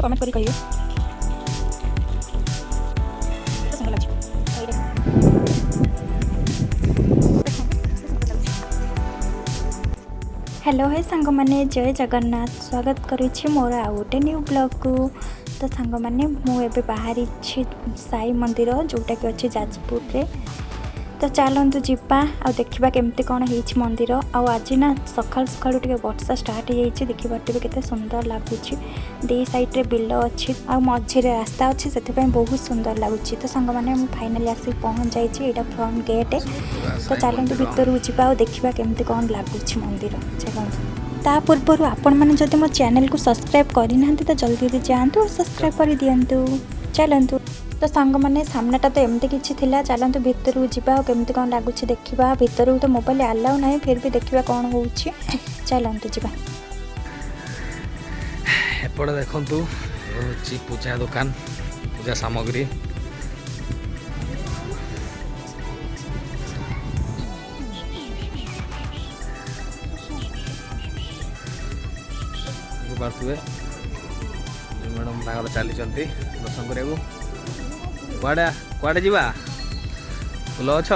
Comment करी कहिए। Hello है सांग माने जय जगन्नाथ स्वागत करुछि मोर आ गोटे न्यू ब्लॉग को। तो सांग माने मु एबे बाहरी साई मंदिर जोटा कि अच्छे जाजपुर रे। तो चलतु जीवा आ देखा केमती कौन हो मंदिर। आज ना सकाल सकाल टे वर्षा स्टार्ट हो जाए देखिए केते सुंदर लगुच। दी साइड रे बिल अच्छी आ मझे रास्ता अच्छी से बहुत सुंदर लगुच। तो सांग मैंने फाइनाली आसिक पहुँच जाइए फ्रंट गेट। तो चलतु भीतर जावा और देखा केमती कौन लगुच मंदिर। चलतु ता पूर्व आपण मैंने जब मो चैनल को सब्सक्राइब करना तो जल्दी जातु और सब्सक्राइब कर दिंतु। चलतु तो सांग मैंने सामनाटा तो एमती किसी थिला। चलतु भीतर को जावा केमती कौन लगुच देखा। भीतर को तो मोबाइल अलाउ ना फिर भी देखा कौन हो। चलतु जावा एपटे देखु पूजा दुकान पूजा सामग्री पारे मैडम तार चली दर्शन करा कुआड़े कुआड़े जीवा भल अछ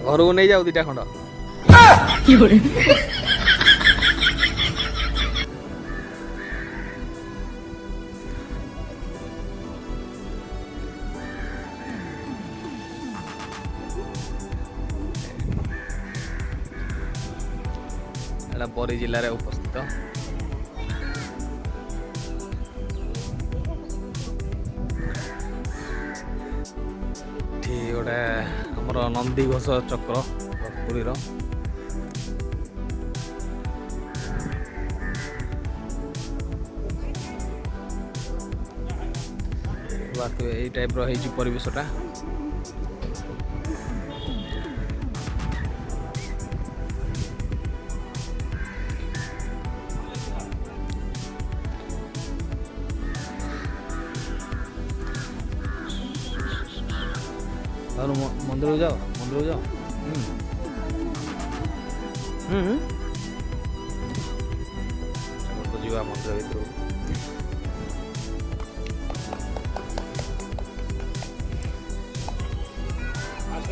घर को नहीं जाऊ दीटा खंड बरी जिले में उपस्थित गोटे आमर नंदी घोष चक्र पुरी यही टाइप परिवेशटा मंदिर जाओ मंदिर जाओ तो जीवा मंदिर भीतर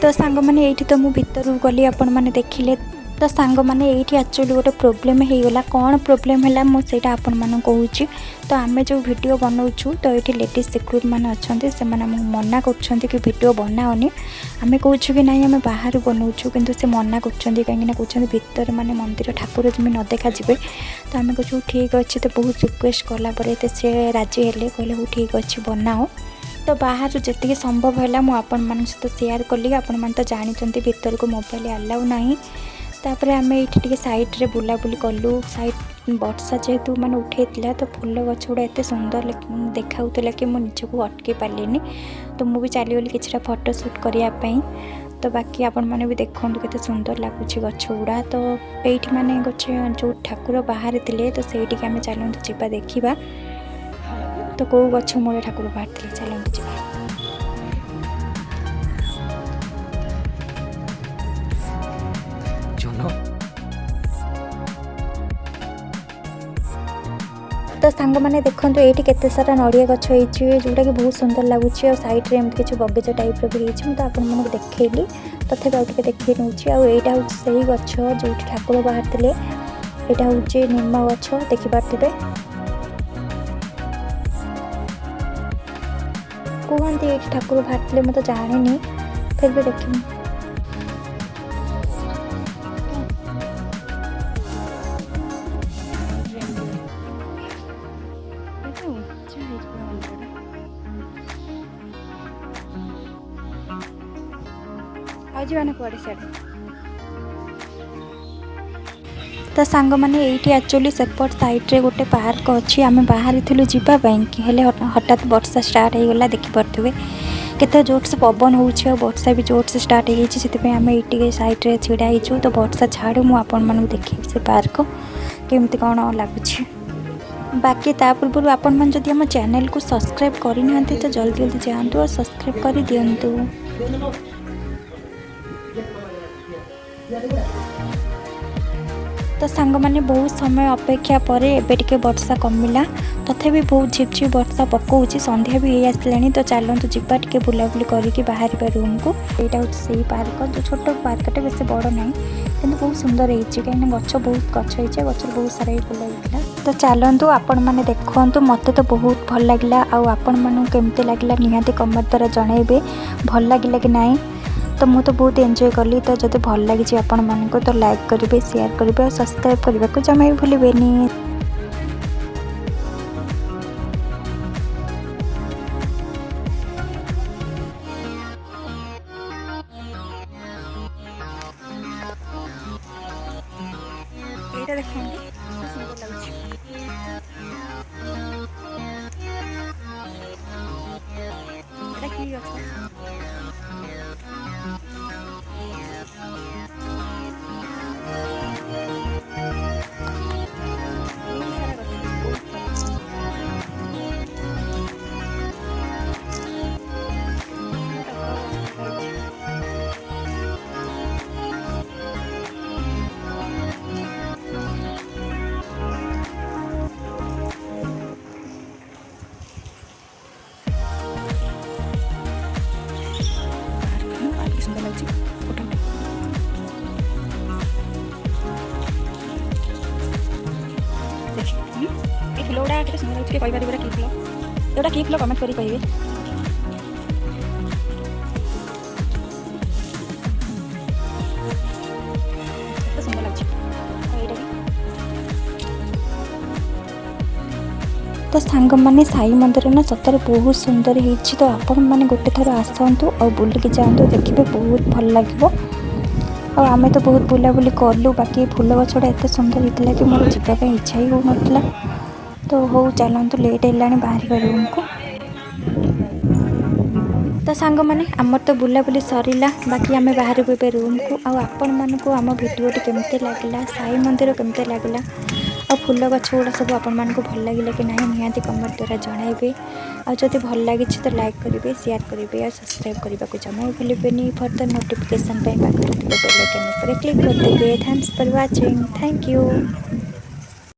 तो सांग मैंने ये तो मु भीतर गली आपण मैंने देखिले। तो सांग मैंने ये एक्चुअली गोटे प्रोब्लेम होगला कौन प्रोब्लेम है मुझे आपण मान कहूँ। तो आम जो वीडियो बनाऊँ तो ये लेडीज सिक्योरिटी मैंने अच्छा से मना कर वीडियो बनाओनी आम कहूँ कि ना आम बाहर बनाऊँ किंतु से मना कर कहीं कहते भीतर माने मंदिर ठाकुर जमी न देखा जी। तो आम कहूँ ठीक अच्छे। तो बहुत रिक्वेस्ट कलापर से राजी हेले कहले हो ठीक अच्छे बनाओ। तो बाहर जी संभव है मुझे सहित सेयार कली। आपण तो जानते भीतर को मोबाइल अलाउ ना। तापर आम ये साइड रे बुलाबुली कलु। साइड वर्षा जेहेतु मैंने उठे तो फूल गछ गुड़ा एत सुंदर देखा कि मुझे निजक अटकई पार्ली। तो मुझे चलीगली कि फोटो शूट करने। तो बाकी आपण मैंने भी देखो के सुंदर लगुच गछ गुड़ा। तो ये माने जो ठाकुर बाहर थे तो से आम चलते जावा देखा। तो कौ गछ मूल ठाकुर बाहर थे चलते जावा। तो सांग मैंने देखो ये केते सारा नड़िया गछ जोटा कि बहुत सुंदर लगुच। और साइड रे एमती किसी बगीचा टाइप रो भी तो आपको देखली तथे आगे देखे नौ। आईटा हूँ से ही गछ जो ठाकुर बाहर थे। यहाँ हूँ निम गछ देखिपे कहते ये ठाकुर बाहर थे मैं तो जानी फिर भी देखी। तो सांग मैंने ये एक्चुअली सेपट साइड रे गोटे पार्क अच्छी आम बाहरी जावाई हेले हठात वर्षा स्टार्ट हो गला देखिपे। केते जोर से पवन होउछि और वर्षा भी जोर से स्टार्ट हो से आम ये साइड रे छिड़ा होइछु। तो वर्षा छाड़ू मु आपण मानू देखिए से पार्क केमती कौन लगुच। बाकी ता पूर्व आपण मन जदि हम चैनल को सब्सक्राइब करना तो जल्दी जल्दी जातु और सब्सक्राइब कर दिंतु। तो सांग मैंने बहुत समय अपेक्षा पर एबे वर्षा कमिला तथापि बहुत झिपझिप वर्षा पकाउछि। संध्या भी हो आसलानी तो चलतु जीवा टिके बुलाबुली करके बाहर रूम को। यहाँ हूँ से पार्क जो छोट पार्कटे बेस बड़ ना कि बहुत सुंदर होती कहीं गच बहुत गच होती गच बहुत सारा फुल होता। तो चलतु आपण मैंने देखु मत तो बहुत भल लगे आपण मानू केमती लगे निहाती कमेंट द्वारा जनइबे भल लगे कि नहीं। तो मुझे तो बहुत एंजॉय कली। तो जब भल लगी आपण मानक तो लाइक करेंगे शेयर करेंगे और सब्सक्राइब करने को जमा भी भूलें। फुल गुड़ा के सुंदर होती कहीपर कि फुल जोटा कि फुल कमेंट करेंगे। सुंदर लगे तो सांग मैंने साई मंदिर ना सतर बहुत सुंदर होती। तो आपण मैंने गोटे थर आसतु और बुलिकी जातु देखिए बहुत भल लगे। और आमे तो बहुत बुलाबुली कलु बाकी फुल गछटा एत सुंदर होता कि मोर जावाई इच्छा ही हो ना। तो हो चलतु लेट है बाहर रूम को। तो सांग मैंने आमर तो बुलाबुली सरला बाकी आम बाहर पे रूम को। आपण मानक आम भिडियोटी केमती लगला साई मंदिर केमती लगला और फुल गछ गुड़ा सब आपण मानक भल लगे कि नहीं निहाती कमेंट द्वारा जनइबे। और जब भल लगी तो लाइक करेंगे शेयर करेंगे और सब्सक्राइब करने को जमा भूलें। फर्दर नोटिफिकेशन पाखर बेल आइकन पर क्लिक करदेवे। Thanks for watching. Thank you.